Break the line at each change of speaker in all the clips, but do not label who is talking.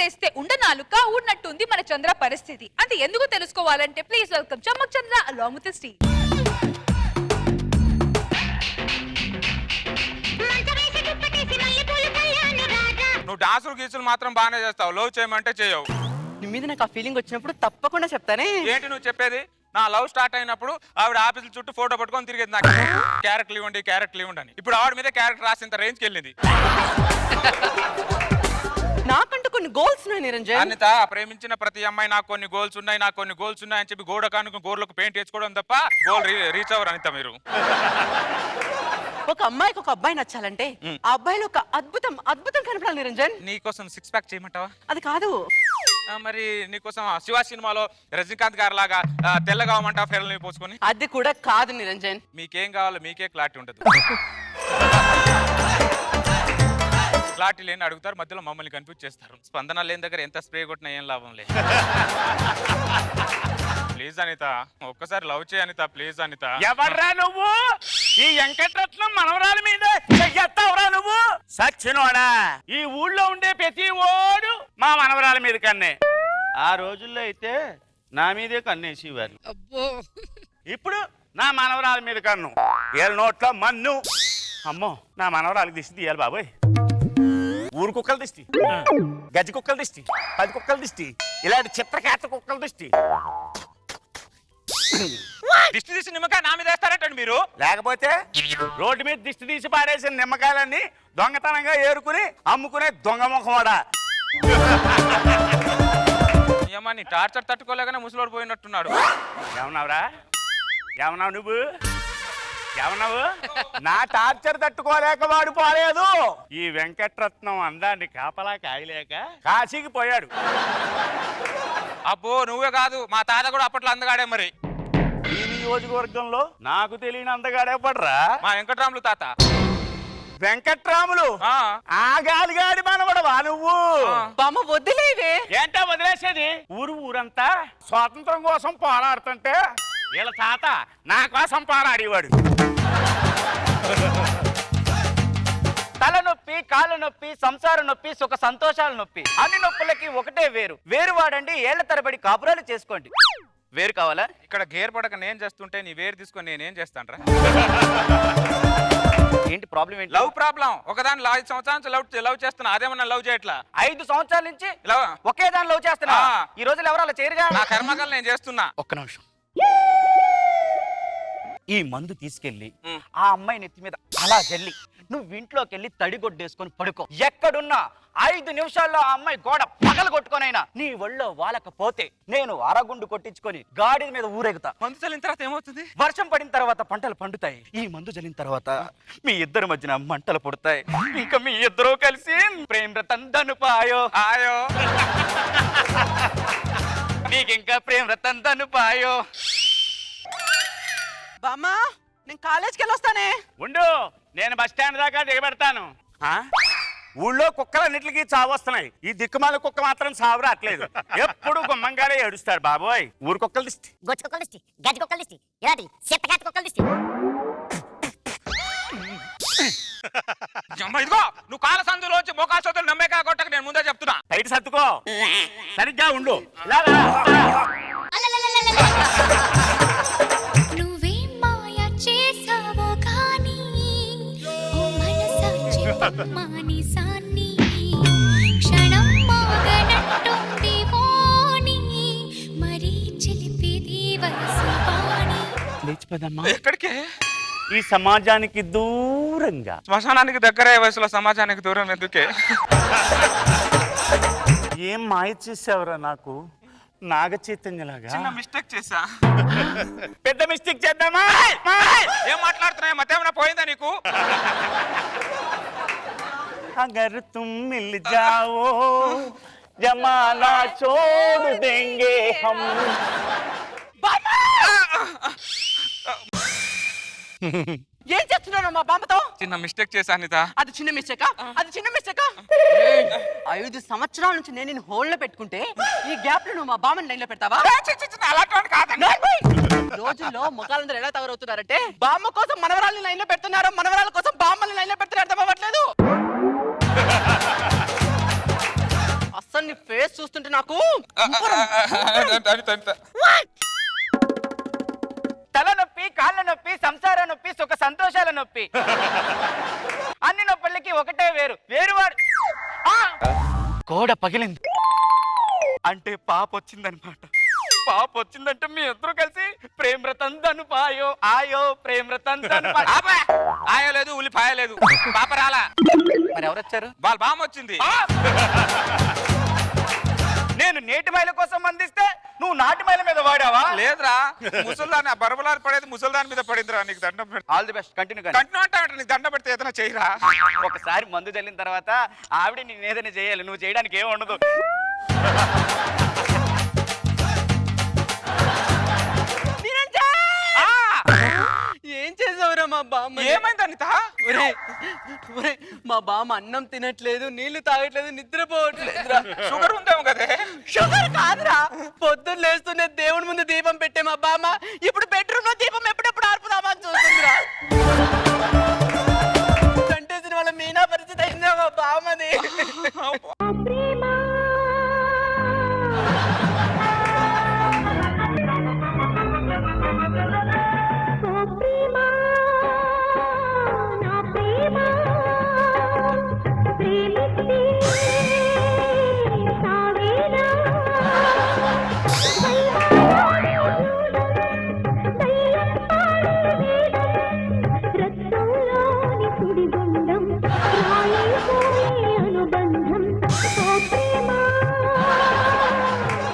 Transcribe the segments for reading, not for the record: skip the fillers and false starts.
వదిలేస్తే ఉండనాలుక ఉన్నట్టుంది మన చంద్ర పరిస్థితి. అంటే ఎందుకు తెలుసుకోవాలంటే please welcome Chammak Chandra along with Steve.
నువ్వు డాన్సులు గీసులు మాత్రం బాగానే చేస్తావు, లవ్ చేయమంటే చేయవు.
నీ మీద నాకు ఆ ఫీలింగ్ వచ్చినప్పుడు తప్పకుండా చెప్తానే.
ఏంటి నువ్వు చెప్పేది? నా లవ్ స్టార్ట్ అయినప్పుడు ఆవిడ ఆఫీసుల చుట్టూ ఫోటో పట్టుకొని తిరిగేది, నాకు క్యారెక్టర్ ఇవ్వండి క్యారెక్టర్ ఇవ్వండి అని. ఇప్పుడు ఆవిడ మీద క్యారెక్టర్ రాసేంత రేంజ్కి వెళ్ళింది.
నాకంటూ కొన్ని గోల్స్ ఉన్నాయి నిరంజన్.
అనిత, ప్రేమించిన ప్రతి అమ్మాయి నాకు కొన్ని గోల్స్ ఉన్నాయి నాకు కొన్ని గోల్స్ ఉన్నాయి అని చెప్పి గోడ కానుక గోర్లకు పెయింట్ వేసుకోవడం తప్ప గోల్ రీచ్ అవ్వరు అనిత మీరు.
ఒక అమ్మాయికి ఒక అబ్బాయి నచ్చాలంటే ఆ అబ్బాయిలో ఒక అద్భుతం అద్భుతం కనపడాలి నిరంజన్.
నీకోసం 6 ప్యాక్ చేయమంటావా?
అది కాదు.
మరి నీకోసం శివ సినిమాలో రజనీకాంత్ గారు లాగా తెల్లగా అవ్వమంటా ఫెరల్ని పోసుకొని?
అది కూడా కాదు నిరంజన్.
మీకేం కావాలో మీకే క్లారిటీ ఉంటుంది. క్లారిటీ లేని అడుగుతారు, మధ్యలో మమ్మల్ని కన్ఫ్యూజ్ చేస్తారు. స్పందన లేని దగ్గర ఎంత స్ప్రే కొట్టినా ఏం లాభం లేదు. ప్లీజ్ అనిత, ఒక్కసారి లవ్ చేయ అనిత, ప్లీజ్ అనిత.
ఎవర్రా నువ్వు? ఈ వెంకటరత్నం మనవరాల మీద చెయ్యెత్తావురా నువ్వు? సచ్చినోడా, ఈ ఊళ్ళో ఉండే ప్రతి ఓడు మా మనవరాల మీద కన్నే. ఆ రోజుల్లో అయితే నా మీదే కన్నేసేవారు. ఇప్పుడు నా మనవరాల మీద కన్ను, ఏళ్ళ నోట్లో మన్ను. అమ్మో, నా మనవరాలకు దిష్టి తీయాలి బాబోయ్. ఊరు కుక్కల దిష్టి, గజ్జ కుక్కల దిష్టి, 10 కుక్కల దిష్టి, ఇలాంటి చిత్రకేత కుక్కల దిష్టి.
దిష్టి తీసి నిమ్మకాయ నా మీద వేస్తారటండి మీరు.
లేకపోతే రోడ్డు మీద దిష్టి తీసి పారేసిన నిమ్మకాయలన్నీ దొంగతనంగా ఏరుకుని అమ్ముకునే దొంగ ముఖమాడా.
ఏమని టార్చర్ తట్టుకోలేకనే ముసలోడు పోయినట్టున్నాడు.
ఏమన్నావురా? ఏమన్నావు నువ్వు? ఏమన్నావు? నా టార్చర్ తట్టుకోలేక వాడు పోలేదు. ఈ వెంకటరత్నం అందాన్ని కాపలా కాయలేక కాశీకి పోయాడు.
అబ్బో, నువ్వే కాదు మా తాత కూడా అప్పట్లో అందగాడే. మరి
ఈ నియోజకవర్గంలో నాకు తెలియని అందగాడే పడరా?
మా వెంకటరాములు తాత.
వెంకట్రాములు ఆ గాలిగాడి మనవడవా నువ్వు?
బామ్మ వదిలేవే.
ఏంటో వదిలేసేది? ఊరంతా స్వాతంత్రం కోసం పోరాడుతుంటే వీళ్ళ తాత నా కోసం పోరాడేవాడు.
తలనొప్పి, కాళ్ళ నొప్పి, సంసార నొప్పి, సుఖ సంతోషాల నొప్పి, అన్ని నొప్పులకి ఒకటే వేరు. వేరు వాడండి, ఏళ్ల తరబడి కాపురాలు చేసుకోండి. వేరు కావాలా?
ఇక్కడ గేర్ పడక నేను చేస్తుంటే నీ వేరు తీసుకొని నేనేం చేస్తాను?
ఏంటి ప్రాబ్లం? ఏంటి
లవ్ ప్రాబ్లం? ఒకదాని 5 సంవత్సరాల నుంచి లవ్ చేస్తున్నా, అదేమన్నా లవ్ చేయట్లా?
5 సంవత్సరాల నుంచి
లవ్
ఒకే దాని లవ్ చేస్తున్నా. ఈ రోజులు ఎవరు అలా చేయరుగా.
నా కర్మకల్ నేను చేస్తున్నా.
ఒక్క నిమిషం. ఈ మందు తీసుకెళ్ళి ఆ అమ్మాయి నెత్తి మీద అలా జల్లి నువ్వు ఇంట్లోకి వెళ్ళి తడిగొడ్డేసుకొని పడుకో. ఎక్కడున్నా 5 నిమిషాల్లో ఆ అమ్మాయి గోడ పగల కొట్టుకొనైనా నీ ఒళ్ళో వాలకపోతే నేను అరగుండు కొట్టించుకొని గాడి మీద ఊరేగుతా.
మందు చల్లిన తర్వాత ఏమవుతుంది?
వర్షం పడిన తర్వాత పంటలు పండుతాయి. ఈ మందు జల్లిన తర్వాత మీ ఇద్దరి మధ్యన మంటలు పుడతాయి. ఇంకా మీ ఇద్దరూ కలిసి ప్రేమ రతన్ ధనుపాయో
ఆయో.
నీకింకా ప్రేమ రతన్ ధనుపాయో.
బామ్మ, నేను కాలేజ్కి వెళ్ళొస్తానే.
ఉండు, నేను బస్ స్టాండ్ దాకా దిగబెడతాను. ఊళ్ళో కుక్కలన్నిటికీ చావొస్తున్నాయి, ఈ దిక్కుమాల కుక్క మాత్రం చావు రావట్లేదు. ఎప్పుడు గుమ్మంగానే ఏడుస్తాడు బాబోయ్. ఊరు కుక్కల దిష్టి,
గొచ్చు కుక్కల దిష్టి, గజ్జి కుక్కల దిష్టి, ఇలాంటి చెత్తకాత కుక్కల దిష్టి.
ఇదిగో, నువ్వు కాల సందులోంచి మోకాల సోదరులు నమ్మేకా కొట్టక నేను ముందే చెప్తున్నా.
బయట సర్దుకో, సరిగ్గా ఉండు.
ఎక్కడికి?
ఈ సమాజానికి దూరంగా.
శ్మశానానికి దగ్గరే వయసులో సమాజానికి దూరం ఎందుకే?
ఏం మాయ చేసావురా నాకు, నాగ చైతన్యలాగా.
చిన్న మిస్టేక్ చేసా.
పెద్ద మిస్టేక్ చేద్దామా?
ఏం మాట్లాడుతున్నాయి? మతేమన్నా పోయిందా నీకు?
అగర్ తుమ్ మిల్ జావో జమానా చోడ్ దేంగే హమ్.
ఏం చేస్తున్నాను మా బామ్మతో?
చిన్న మిస్టేక్ చేశా అనిత.
అది చిన్న మిస్టేకా? అది చిన్న మిస్టేకా? 5 సంవత్సరాల నుంచి నేను నిన్ను హోల్డ్ లో పెట్టుకుంటే ఈ గ్యాప్ లో నువ్వు మా బామ్మని లైన్ లో పెడతావా? రోజుల్లో ముఖాలందరూ ఎలా తయారవుతున్నారంటే బామ్మ కోసం మనవరాల్ని లైన్ లో పెడుతున్నారు, మనవరాల కోసం బామ్మల్ని లైన్ లో పెడుతున్నారు. అర్థం అవ్వట్లేదు. నీ ఫేస్ చూస్తుంటే నాకు
తల నొప్పి, కాళ్ళ నొప్పి, సంసార నొప్పి, సుఖ సంతోషాల నొప్పి. అన్ని నొప్పులకి ఒకటే వేరువాడు. గోడ పగిలింది అంటే పాప వచ్చిందనమాట. పాప వచ్చిందంటే మీ ఇద్దరు కలిసి ప్రేమ రతన్ ధను పాయో ఆయో ప్రేమ రతన్ ధను
ఆయో లేదు, ఉల్లిపాయ లేదు, పాప రాలా.
మరి ఎవరు వచ్చారు?
వాళ్ళ బామ్మ వచ్చింది.
నేను నేటి మైల కోసం అందిస్తే నువ్వు నాటి మైల మీద వాడావా?
లేదురా, ముసల్దాన్ని ఆ బరబలాలు పడేది ముసల్దాని మీద పడిందిరా. నీకు దండం పెడతా.
All the best, continue.
Continue అంటే నీకు దండం పెడితే ఏదైనా చేయరా.
ఒకసారి మందు చల్లిన తర్వాత ఆవిడ నేను ఏదైనా చేయాలి, నువ్వు చేయడానికి ఏం ఉండదు.
ఏం చేసావురా మా బామ్మ?
ఏమైంది అనిత?
మా బామ్మ అన్నం తినట్లేదు, నీళ్లు తాగట్లేదు, నిద్రపోవట్లేదురా.
షుగర్ ఉందేమో కదే.
షుగర్ కాదురా, పొద్దున్న లేస్తూనే దేవుడి ముందు దీపం పెట్టే మా బామ్మ ఇప్పుడు బెడ్రూమ్ లో దీపం ఎప్పుడెప్పుడు ఆర్పుదామా అని చూస్తుందిరా. కంటేసిన వాళ్ళ మీనా పరిస్థితి అయిందా మా బామ్మది?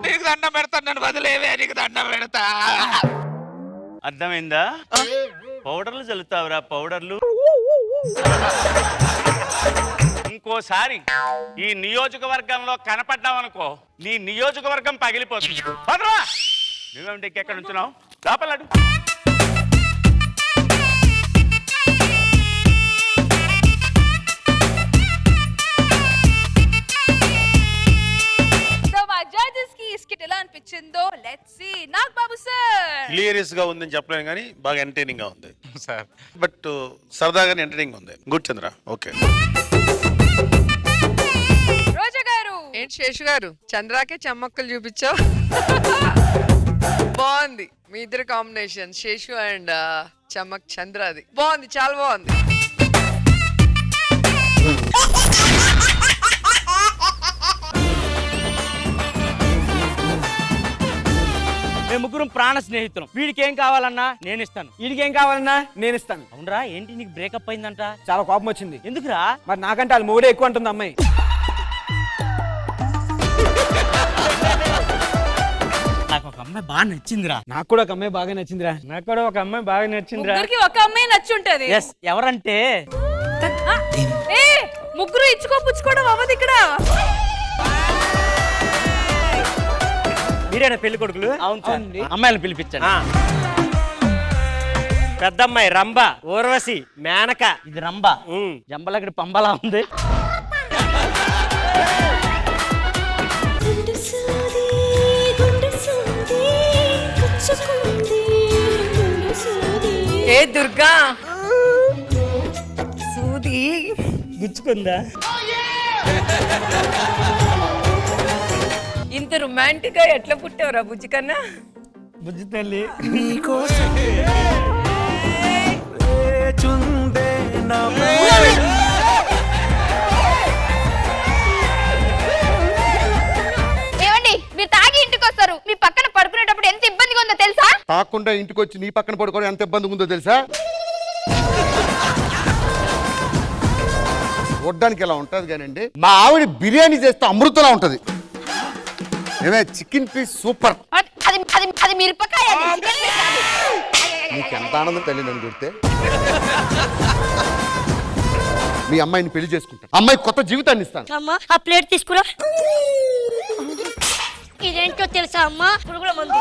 నీకు దండం పెడతా, నన్ను వదిలేవే, నీకు దండం పెడతా.
అర్థమైందా? పౌడర్లు చల్లుతావురా, పౌడర్లు. ఇంకోసారి ఈ నియోజకవర్గంలో కనపడ్డావనుకో, నీ నియోజకవర్గం పగిలిపోతుంది. పదరా, నువ్వేమిటి ఎక్కడ ఉంచున్నావు? లోపల
ఎలా అనిపించిందో let's see. Nag Babu sir,
hilarious గా ఉందని చెప్పలేను కానీ బాగా ఎంటర్టైనింగ్ గా ఉంది
సార్.
బట్ సరదాగానే ఎంటర్టైనింగ్ ఉంది. Good Chandra, okay.
రోజా గారు.
ఏంటి శేషు గారు, చంద్రాకే చమ్మక్కలు చూపించావు? బాగుంది మీ ఇద్దరు కాంబినేషన్, శేషు అండ్ చమ్మక్ చంద్రది బాగుంది, చాలా బాగుంది.
మేము ముగ్గురం ప్రాణ స్నేహితులం. వీడికి ఏం కావాలన్నా నేను ఇస్తాను, వీడికి ఏం కావాలన్నా నేను ఇస్తాను. అవునరా, ఏంటి నీకు బ్రేకప్ అయిందంట? చాలా కోపం వచ్చింది. ఎందుకురా? మరి నాకంటే వాళ్ళు మూడే ఎక్కువ అంటుంది అమ్మాయి. నాకు ఒక అమ్మాయి బాగా నచ్చిందిరా. నాకు కూడా ఒక అమ్మాయి బాగా నచ్చిందిరా. నాకు కూడా ఒక అమ్మాయి బాగా నచ్చిందిరా.
ముగ్గురికి ఒక అమ్మాయి నచ్చుంటది.
ఎస్, ఎవరంటే
ఏ ముగ్గురు ఇచ్చుకోపుచ్చుకోవడం అవ్వదు ఇక్కడ.
మీరేనా పెళ్లి కొడుకులు? అవును సార్. అమ్మాయిలను పిలిపించండి. పెద్ద అమ్మాయి రంభ, ఊర్వశి, మేనక. ఇది రంభ. జంబలగడి పంబలా ఉంది.
ఏ దుర్గా, సూది
గుచ్చుకుందా?
ఇంత రొమాంటిక్ గా ఎట్లా పుట్టావురా బుజ్జి కన్నా?
బుజ్జి తల్లి
ఏమండి, మీరు తాగి ఇంటికి వస్తారు, మీ పక్కన పడుకునేటప్పుడు ఎంత ఇబ్బందిగా ఉందో తెలుసా?
తాకుండా ఇంటికి వచ్చి నీ పక్కన పడుకోవడం ఎంత ఇబ్బందిగా ఉందో తెలుసా? చూడ్డానికి ఎలా ఉంటది కానండి, మా ఆవిడ బిర్యానీ చేస్తే అమృతలా ఉంటది. ఏమే చికెన్ పీస్ సూపర్.
అది మిరపకాయ.
నీకు ఎంత ఆనందం తల్లి నన్ను కొడితే. మీ అమ్మాయిని పెళ్లి చేసుకుంటా, అమ్మాయి కొత్త జీవితాన్ని ఇస్తాను.
అమ్మా ఆ ప్లేట్ తీసుకురా. ఇదేంటో తెలుసా అమ్మా? పురుగుల మందు.